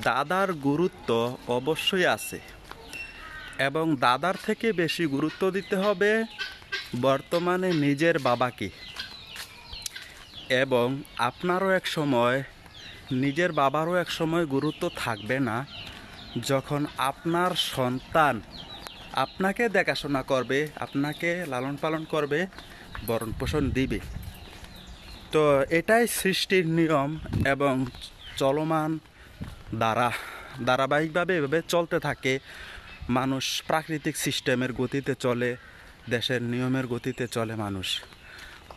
দাদার গুরুত্ব অবশ্যই আছে এবং দাদার থেকে বেশি গুরুত্ব দিতে হবে বর্তমানে নিজের বাবাকে। এবং আপনারও এক সময় নিজের বাবারও এক সময় গুরুত্ব থাকবে না, যখন আপনার সন্তান আপনাকে দেখাশোনা করবে, আপনাকে লালন পালন করবে, ভরণ পোষণ দিবে। তো এটাই সৃষ্টির নিয়ম এবং চলমান ধারাবাহিকভাবে এভাবে চলতে থাকে। মানুষ প্রাকৃতিক সিস্টেমের গতিতে চলে, দেশের নিয়মের গতিতে চলে মানুষ।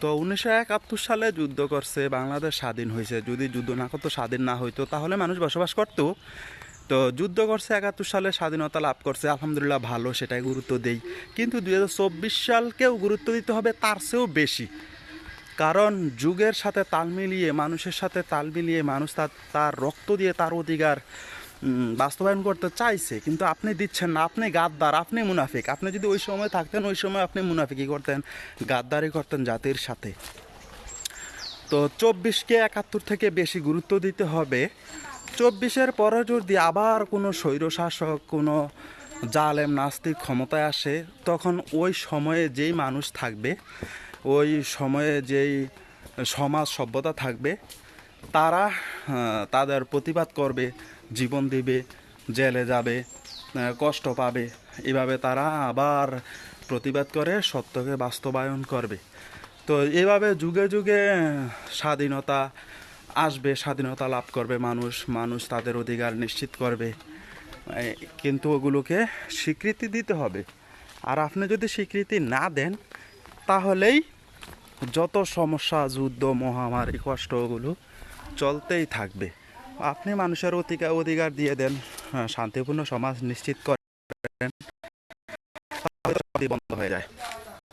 তো 1971 সালে যুদ্ধ করছে, বাংলাদেশ স্বাধীন হয়েছে। যদি যুদ্ধ না করতো, স্বাধীন না হইতো, তাহলে মানুষ বসবাস করতো। তো যুদ্ধ করছে, 71 সালে স্বাধীনতা লাভ করছে, আলহামদুলিল্লাহ, ভালো, সেটাই গুরুত্ব দেই। কিন্তু 2024 সালকেও গুরুত্ব দিতে হবে তার চেয়েও বেশি। কারণ যুগের সাথে তাল মিলিয়ে, মানুষের সাথে তাল মিলিয়ে মানুষ তার রক্ত দিয়ে তার অধিকার বাস্তবায়ন করতে চাইছে, কিন্তু আপনি দিচ্ছেন না। আপনি গাদ্দার, আপনি মুনাফিক। আপনি যদি ওই সময় থাকতেন, ওই সময় আপনি মুনাফিকি করতেন, গাদ্দারি করতেন জাতির সাথে। তো 24কে 71 থেকে বেশি গুরুত্ব দিতে হবে। 24-এর পরে যদি আবার কোনো স্বৈরশাসক, কোনো জালেম নাস্তিক ক্ষমতায় আসে, তখন ওই সময়ে যেই মানুষ থাকবে, ওই সময়ে যেই সমাজ সভ্যতা থাকবে, তারা তাদের প্রতিবাদ করবে, জীবন দিবে, জেলে যাবে, কষ্ট পাবে। এভাবে তারা আবার প্রতিবাদ করে সত্যকে বাস্তবায়ন করবে। তো এভাবে যুগে যুগে স্বাধীনতা আসবে, স্বাধীনতা লাভ করবে মানুষ তাদের অধিকার নিশ্চিত করবে। কিন্তু ওগুলোকে স্বীকৃতি দিতে হবে। আর আপনি যদি স্বীকৃতি না দেন, তাহলেই যত সমস্যা, যুদ্ধ, মহামারী, কষ্টগুলো চলতেই থাকবে। আপনি মানুষের অধিকার দিয়ে দেন, শান্তিপূর্ণ সমাজ নিশ্চিত করেন, তাহলে বন্ধ হয়ে যায়।